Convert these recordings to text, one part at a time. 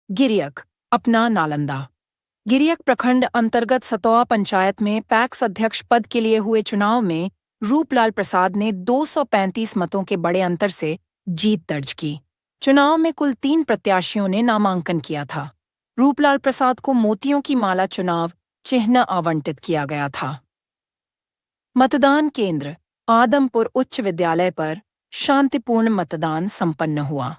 गिरियक अपना नालंदा। गिरियक प्रखंड अंतर्गत सतौआ पंचायत में पैक्स अध्यक्ष पद के लिए हुए चुनाव में रूपलाल प्रसाद ने 235 मतों के बड़े अंतर से जीत दर्ज की। चुनाव में कुल 3 प्रत्याशियों ने नामांकन किया था। रूपलाल प्रसाद को मोतियों की माला चुनाव चिन्ह आवंटित किया गया था। मतदान केंद्र आदमपुर उच्च विद्यालय पर शांतिपूर्ण मतदान संपन्न हुआ।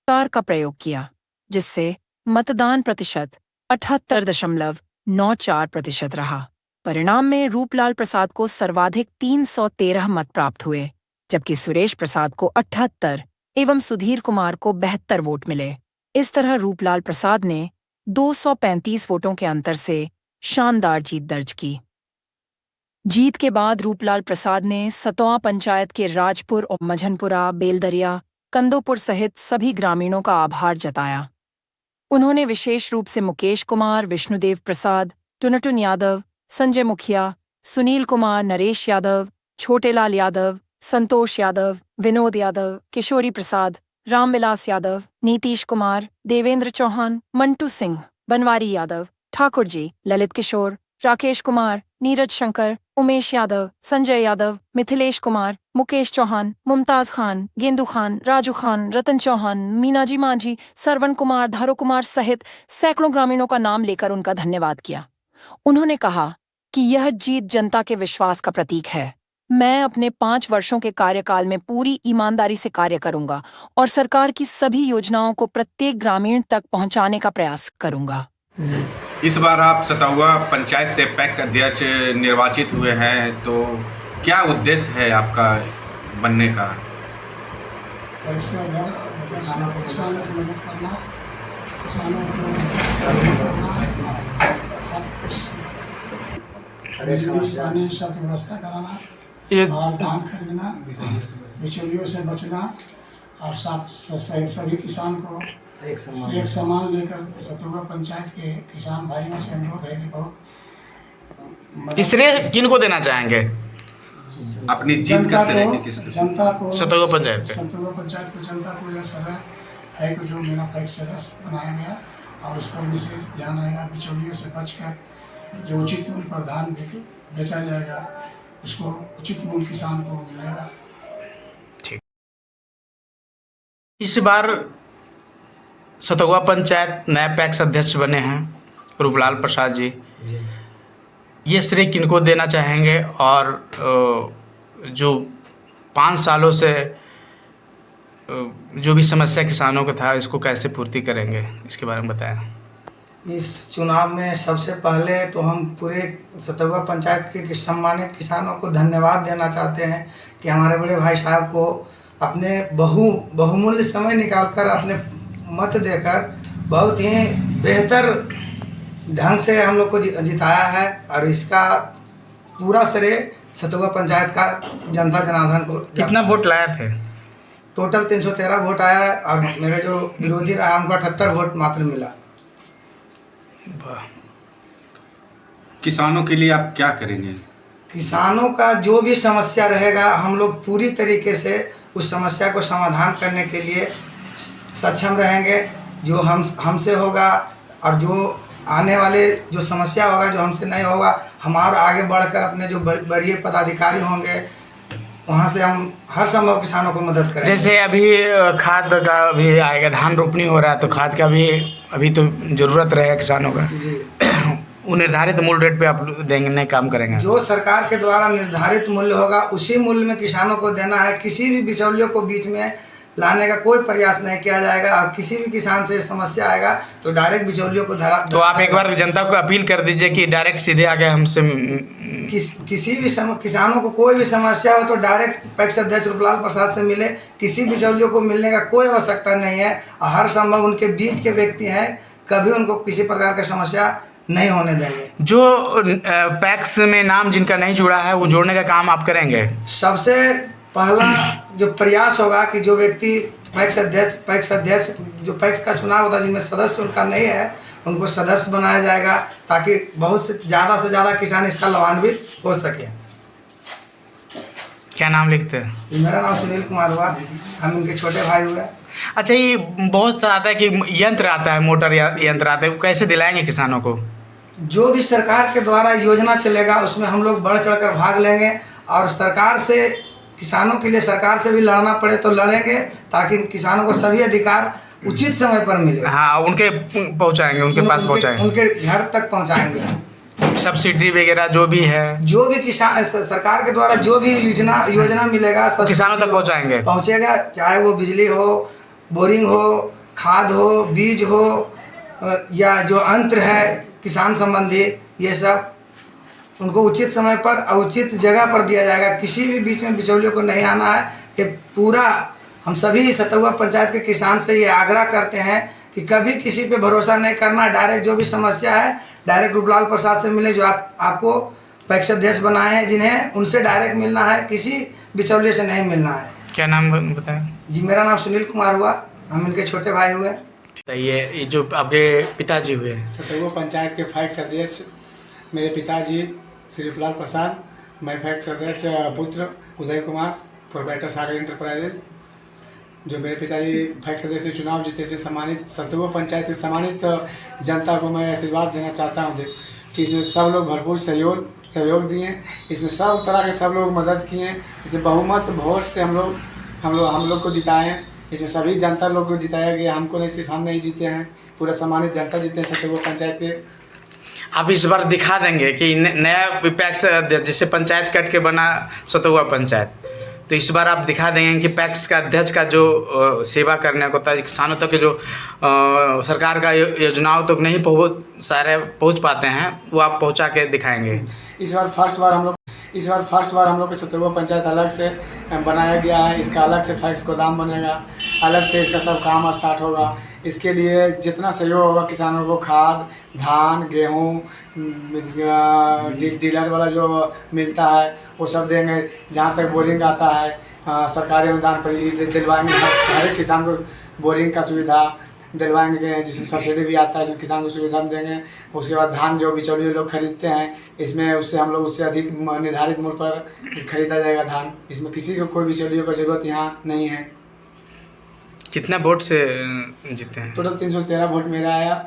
कार का प्रयोग किया, जिससे मतदान प्रतिशत 78.94% रहा। परिणाम में रूपलाल प्रसाद को सर्वाधिक 313 मत प्राप्त हुए, जबकि सुरेश प्रसाद को 78 एवं सुधीर कुमार को 72 वोट मिले। इस तरह रूपलाल प्रसाद ने 235 वोटों के अंतर से शानदार जीत दर्ज की। जीत के बाद रूपलाल प्रसाद ने सतौआ पंचायत के राजपुर और मझनपुरा, बेलदरिया, कंदोपुर सहित सभी ग्रामीणों का आभार जताया। उन्होंने विशेष रूप से मुकेश कुमार, विष्णुदेव प्रसाद, टुनटुन यादव, संजय मुखिया, सुनील कुमार, नरेश यादव, छोटेलाल यादव, संतोष यादव, विनोद यादव, किशोरी प्रसाद, रामविलास यादव, नीतीश कुमार, देवेंद्र चौहान, मंटू सिंह, बनवारी यादव, ठाकुर जी, ललित किशोर, राकेश कुमार, नीरज शंकर, उमेश यादव, संजय यादव, मिथिलेश कुमार, मुकेश चौहान, मुमताज खान, गेंदू खान, राजू खान, रतन चौहान, मीनाजी मांझी, सरवन कुमार, धारो कुमार सहित सैकड़ों ग्रामीणों का नाम लेकर उनका धन्यवाद किया। उन्होंने कहा कि यह जीत जनता के विश्वास का प्रतीक है। मैं अपने 5 वर्षों के कार्यकाल में पूरी ईमानदारी से कार्य करूंगा और सरकार की सभी योजनाओं को प्रत्येक ग्रामीण तक पहुंचाने का प्रयास करूंगा। इस बार आप सतौआ पंचायत से पैक्स अध्यक्ष निर्वाचित हुए हैं, तो क्या उद्देश्य है आपका बनने का? पैक्स अध्यक्ष किसानों की मदद करना, किसानों को बिजली पानी सब की व्यवस्था कराना और धान खरीदना, बिचौलियों से बचना और सभी किसान को एक समान लेकर सतौआ पंचायत के किसान भाइयों से अनुरोध है कि बहुत श्रेय किनको देना चाहेंगे? अपनी जीत का श्रेय किसको? जनता को, सतौआ पंचायत को जनता को यह श्रेय है कि जो मेरा पैक्स सदस्य बनाया गया और उस पर विशेष ध्यान रहेगा। बिचौलियों से बचकर जो उचित मूल्य पर धान बेचा जाएगा उसको उचित मूल्य किसान को मिलेगा। ठीक। इस बार सतौआ पंचायत नए पैक्स अध्यक्ष बने हैं रूपलाल प्रसाद जी। ये श्रेय किनको देना चाहेंगे और जो 5 सालों से जो भी समस्या किसानों का था इसको कैसे पूर्ति करेंगे, इसके बारे में बताएं। इस चुनाव में सबसे पहले तो हम पूरे सतौआ पंचायत के सम्मानित किसानों को धन्यवाद देना चाहते हैं कि हमारे बड़े भाई साहब को अपने बहुमूल्य समय निकालकर अपने मत देकर बहुत ही बेहतर ढंग से हम लोग को जिताया है और इसका पूरा श्रेय सतौआ पंचायत का जनता जनार्दन को। कितना वोट लाए थे? टोटल 313 वोट आया है और मेरे जो विरोधी रहा उनको 78 वोट मात्र मिला। किसानों के लिए आप क्या करेंगे? किसानों का जो भी समस्या रहेगा हम लोग पूरी तरीके से उस समस्या को समाधान करने के लिए सक्षम रहेंगे। जो हमसे होगा और जो आने वाले जो समस्या होगा जो हमसे नहीं होगा, हमारा आगे बढ़कर अपने जो वरीय पदाधिकारी होंगे वहाँ से हम हर संभव किसानों को मदद करेंगे। जैसे अभी खाद का भी आएगा, धान रोपनी हो रहा है तो खाद का भी अभी तो ज़रूरत रहेगा किसानों का। निर्धारित मूल्य रेट पे आप देंगे, काम करेंगे? जो सरकार के द्वारा निर्धारित मूल्य होगा उसी मूल्य में किसानों को देना है। किसी भी बिचौलियों को बीच में लाने का कोई प्रयास नहीं किया जाएगा। और किसी भी किसान से समस्या आएगा तो डायरेक्ट बिचौलियों को धरा। तो आप एक बार जनता को अपील कर दीजिए कि डायरेक्ट सीधे आके हमसे किसी भी किसानों को कोई भी समस्या हो तो डायरेक्ट पैक्स अध्यक्ष रूपलाल प्रसाद से मिले। किसी बिचौलियों को मिलने का कोई आवश्यकता नहीं है और हर संभव उनके बीच के व्यक्ति हैं, कभी उनको किसी प्रकार का समस्या नहीं होने देंगे। जो पैक्स में नाम जिनका नहीं जुड़ा है वो जोड़ने का काम आप करेंगे? सबसे पहला जो प्रयास होगा कि जो व्यक्ति पैक्स अध्यक्ष जो पैक्स का चुनाव होता है जिनमें सदस्य उनका नहीं है उनको सदस्य बनाया जाएगा ताकि बहुत से ज़्यादा किसान इसका लाभान्वित हो सके। क्या नाम लिखते हैं? मेरा नाम सुनील कुमार हुआ, हम उनके छोटे भाई हुए। अच्छा, ये बहुत सा आता है कि यंत्र आता है, मोटर यंत्र आता है, वो कैसे दिलाएंगे किसानों को? जो भी सरकार के द्वारा योजना चलेगा उसमें हम लोग बढ़ चढ़कर भाग लेंगे, और सरकार से किसानों के लिए सरकार से भी लड़ना पड़े तो लड़ेंगे, ताकि किसानों को सभी अधिकार उचित समय पर मिले। हाँ, उनके पहुंचाएंगे, उनके पास पहुंचाएंगे, उनके घर तक पहुंचाएंगे। सब्सिडी वगैरह जो भी है, जो भी किसान सरकार के द्वारा जो भी योजना मिलेगा सब किसानों तक पहुंचेगा, चाहे वो बिजली हो, बोरिंग हो, खाद हो, बीज हो, या जो यंत्र है किसान संबंधी, ये सब उनको उचित समय पर और उचित जगह पर दिया जाएगा। किसी भी बीच में बिचौलियों को नहीं आना है। कि पूरा हम सभी सतौआ पंचायत के किसान से ये आग्रह करते हैं कि कभी किसी पे भरोसा नहीं करना। डायरेक्ट जो भी समस्या है डायरेक्ट रूपलाल प्रसाद से मिले, जो आपको पैक्स अध्यक्ष बनाए हैं, जिन्हें उनसे डायरेक्ट मिलना है, किसी बिचौलिए से नहीं मिलना है। क्या नाम बताएं? जी, मेरा नाम सुनील कुमार हुआ, हम इनके छोटे भाई हुए। ये जो आपके पिताजी हुए, सतौआ पंचायत के पैक्स अध्यक्ष मेरे पिताजी श्री रूपलाल प्रसाद, मैं पैक्स अध्यक्ष पुत्र उदय कुमार, प्रोप्राइटर सागर इंटरप्राइजेज। जो मेरे पिताजी पैक्स अध्यक्ष से चुनाव जीते, इसमें सम्मानित सतौआ पंचायत से सम्मानित जनता को मैं आशीर्वाद देना चाहता हूँ कि इसमें सब लोग भरपूर सहयोग दिए, इसमें सब तरह के सब लोग मदद किए, इसमें बहुमत वोट से हम लोग को जिताएँ। इसमें सभी जनता लोग को जिताया गया, हमको नहीं, सिर्फ हम नहीं जीते हैं, पूरा सम्मानित जनता जीते हैं सतौआ पंचायत के। आप इस बार दिखा देंगे कि नया पैक्स अध्यक्ष, जिससे पंचायत कट के बना सतौआ पंचायत, तो इस बार आप दिखा देंगे कि पैक्स का अध्यक्ष का जो सेवा करने को होता है, किसानों तक के जो सरकार का योजनाओं तक नहीं पहुँच पाते हैं, वो आप पहुँचा के दिखाएंगे। इस बार फर्स्ट बार हम लोग के सतौआ पंचायत अलग से बनाया गया है। इसका अलग से फैक्स गोदाम बनेगा, अलग से इसका सब काम स्टार्ट होगा। इसके लिए जितना सहयोग होगा किसानों को, खाद, धान, गेहूँ, डीलर वाला जो मिलता है वो सब देंगे। जहाँ तक बोरिंग आता है, सरकारी अनुदान पर दिलवाएंगे, हर किसान को बोरिंग का सुविधा दिलवाएंगे, जिसमें सब्सिडी भी आता है, जो किसान को सुविधा देंगे। उसके बाद धान जो बिचौलिए लोग खरीदते हैं, इसमें उससे हम लोग उससे अधिक निर्धारित मूल्य पर खरीदा जाएगा धान। इसमें किसी को कोई बिचौलियों का जरूरत यहाँ नहीं है। कितना वोट से जीते हैं? टोटल 313 वोट मेरा आया,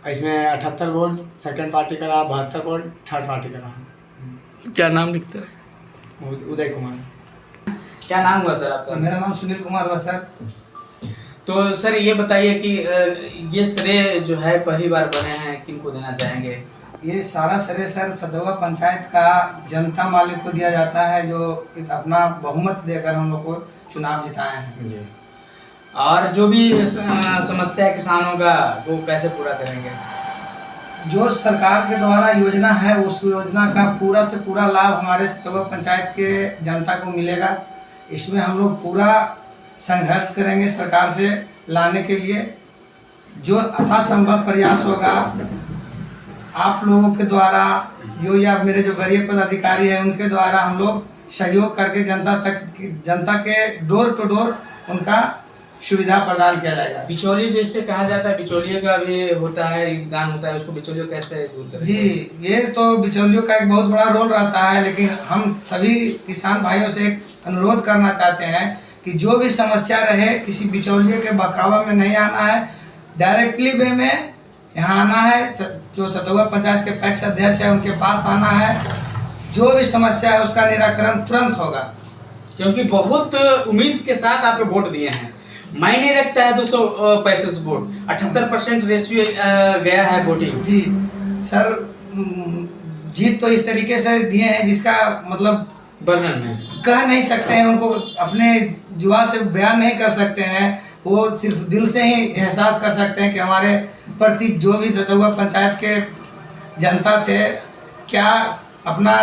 इसमें 78 वोट सेकंड पार्टी का रहा, 72 वोट थर्ड पार्टी का रहा। क्या नाम लिखते हैं? उदय कुमार। क्या नाम हुआ सर आपका? मेरा नाम सुनील कुमार हुआ सर। तो सर ये बताइए कि ये श्रेय जो है पहली बार बने हैं, किनको देना चाहेंगे? ये सारा श्रेय सर सतौआ पंचायत का जनता मालिक को दिया जाता है, जो अपना बहुमत देकर हम लोग को चुनाव जिताए हैं। और जो भी समस्या है किसानों का, वो कैसे पूरा करेंगे? जो सरकार के द्वारा योजना है, उस योजना का पूरा से पूरा लाभ हमारे सतौआ पंचायत के जनता को मिलेगा। इसमें हम लोग पूरा संघर्ष करेंगे सरकार से लाने के लिए। जो यथासंभव प्रयास होगा आप लोगों के द्वारा, जो या मेरे जो वरीय पदाधिकारी हैं उनके द्वारा हम लोग सहयोग करके जनता के डोर टू डोर उनका सुविधा प्रदान किया जाएगा। बिचौलिए जैसे कहा जाता है, बिचौलिए का भी होता है, योगदान होता है, उसको बिचौलियों कैसे दूर करेंगे? जी, ये तो बिचौलियों का एक बहुत बड़ा रोल रहता है, लेकिन हम सभी किसान भाइयों से एक अनुरोध करना चाहते हैं कि जो भी समस्या रहे, किसी बिचौलिए के बहकावा में नहीं आना है, डायरेक्टली वे में यहाँ आना है। जो सतौआ पंचायत के पैक्स अध्यक्ष है उनके पास आना है, जो भी समस्या है उसका निराकरण तुरंत होगा। क्योंकि बहुत उम्मीद के साथ आपके वोट दिए हैं, मायने रखता है 235 वोट, 78% रेशियो गया है वोटिंग। जी सर, जीत तो इस तरीके से दिए हैं जिसका मतलब वर्णन है, कह नहीं सकते हैं, उनको अपने जुआ से बयान नहीं कर सकते हैं। वो सिर्फ दिल से ही एहसास कर सकते हैं कि हमारे प्रति जो भी सतौआ पंचायत के जनता थे, क्या अपना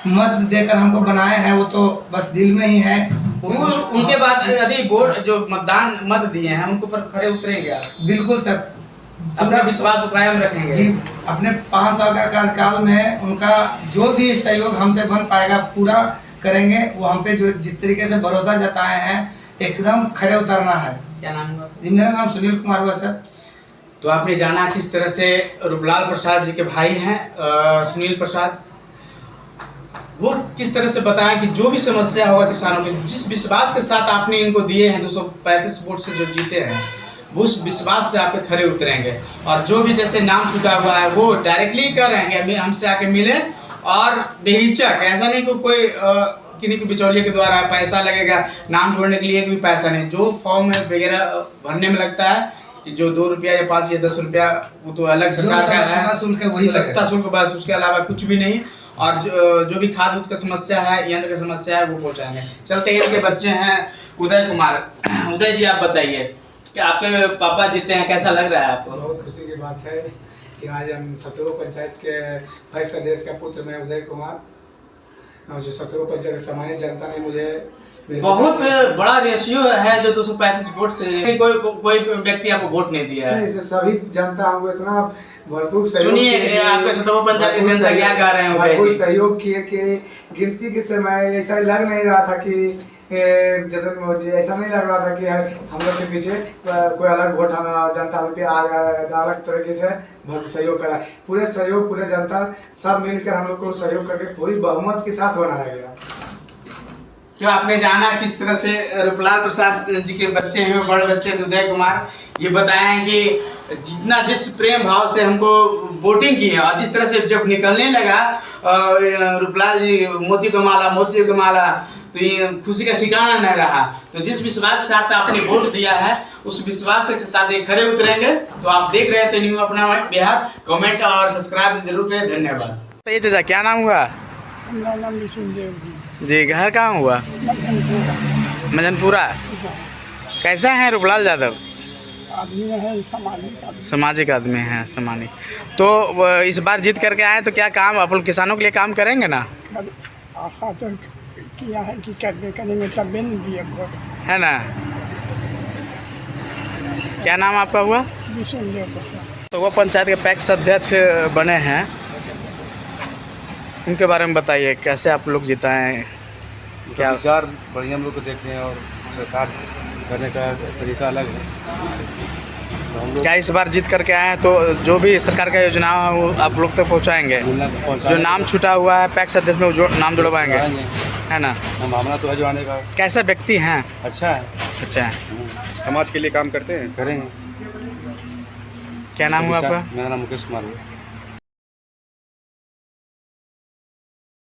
मत देकर हमको बनाए हैं, वो तो बस दिल में ही है। उनके बाद यदि वोट जो मतदान मत दिए हैं उनको पर खरे उतरेंगे आप? बिल्कुल सर, अपना विश्वास को कायम रखेंगे जी। अपने 5 साल का कार्यकाल में उनका जो भी सहयोग हमसे बन पाएगा पूरा करेंगे। वो हम पे जो जिस तरीके से भरोसा जताए हैं एकदम खरे उतरना है। क्या नाम हुआ? जी, मेरा नाम सुनील कुमार हुआ सर। तो आपने जाना किस तरह से रूपलाल प्रसाद जी के भाई हैं सुनील प्रसाद, वो किस तरह से बताएं कि जो भी समस्या होगा किसानों की, जिस विश्वास के साथ आपने इनको दिए हैं 235 वोट से जो जीते हैं, वो उस विश्वास से आपके खरे उतरेंगे। और जो भी जैसे नाम छूटा हुआ है वो डायरेक्टली कर रहे हैं कि हमसे आके मिले और बेहिचक, ऐसा नहीं कि कोई किन्हीं को बिचौलिए के द्वारा पैसा लगेगा, नाम जोड़ने के लिए भी पैसा नहीं, जो फॉर्म वगैरह भरने में लगता है कि जो 2 रुपया या 5 या 10 रुपया वो तो अलग सरकार का है, शुल्क है वही सस्ता शुल्क बस, उसके अलावा कुछ भी नहीं। और जो भी खाद उद का समस्या है, यंत्र की समस्या है, वो पहुँचाएंगे। चलते हैं, इनके बच्चे हैं उदय कुमार। उदय जी आप बताइए कि आपके पापा जीते हैं, कैसा लग रहा है आपको? बहुत खुशी की बात है कि आज हम सतरु पंचायत के पैक्स अध्यक्ष का पुत्र मैं उदय कुमार, और जो सतरु पंचायत सामान्य जनता ने मुझे बहुत बड़ा रेशियो है जो 235 वोट से कोई व्यक्ति आपको वोट नहीं दिया है। इससे सभी जनता हमको इतना भरपूर सुनिए, आपके सतरु पंचायत की जनता क्या कह रहे हैं? भरपूर सहयोग किए कि गिनती के समय ऐसा लग नहीं रहा था कि जब मुझे ऐसा नहीं लग रहा था कि हम लोग के पीछे कोई अलग वोट जनता पे अलग तरीके से भरपूर सहयोग करा। पूरे सहयोग, पूरे जनता सब मिलकर हम लोग को सहयोग करके पूरी बहुमत के साथ बनाया गया। जो आपने जाना किस तरह से रूपलाल प्रसाद जी के बच्चे हैं, बड़े बच्चे उदय कुमार, ये बताएं कि जितना जिस प्रेम भाव से हमको वोटिंग की है और जिस तरह से जब निकलने लगा रूपलाल जी मोती को माला, तो ये खुशी का ठिकाना नहीं रहा। तो जिस विश्वास के साथ आपने वोट दिया है उस विश्वास के साथ ये खरे उतरेंगे। तो आप देख रहे थे न्यू अपना बिहार, कमेंट और सब्सक्राइब जरूर करें। धन्यवाद। तो ये चाचा क्या नाम हुआ? मेरा नाम विष्णुदेव जी, घर कहाँ हुआ? मजनपुरा। कैसा है रूपलाल यादव? आदमी है, सामाजिक आदमी हैं, सामाजिक। तो इस बार जीत करके आए तो क्या काम आप लोग किसानों के लिए काम करेंगे ना? आशा तो किया है कि करेंगे, तब भी नहीं दिए वोट, है ना? क्या नाम आपका हुआ? विष्णुदेव प्रसाद। तो वो पंचायत के पैक्स अध्यक्ष बने हैं, उनके बारे में बताइए, कैसे आप लोग जिताएं? क्या विचार बढ़िया हम लोग को देखें और सरकार करने का तरीका अलग है, तो हम लोग क्या इस बार जीत करके आए हैं तो जो भी सरकार का योजना है वो आप लोग तक पहुंचाएंगे? जो नाम छूटा हुआ है पैक्स अध्यक्ष में वो नाम जुड़वाएंगे, है ना? मामला तो है जो आने का। कैसा व्यक्ति हैं? अच्छा है, अच्छा है। समाज के लिए काम करते हैं। करेंगे। क्या नाम हुआ आपका? मेरा नाम मुकेश कुमार है।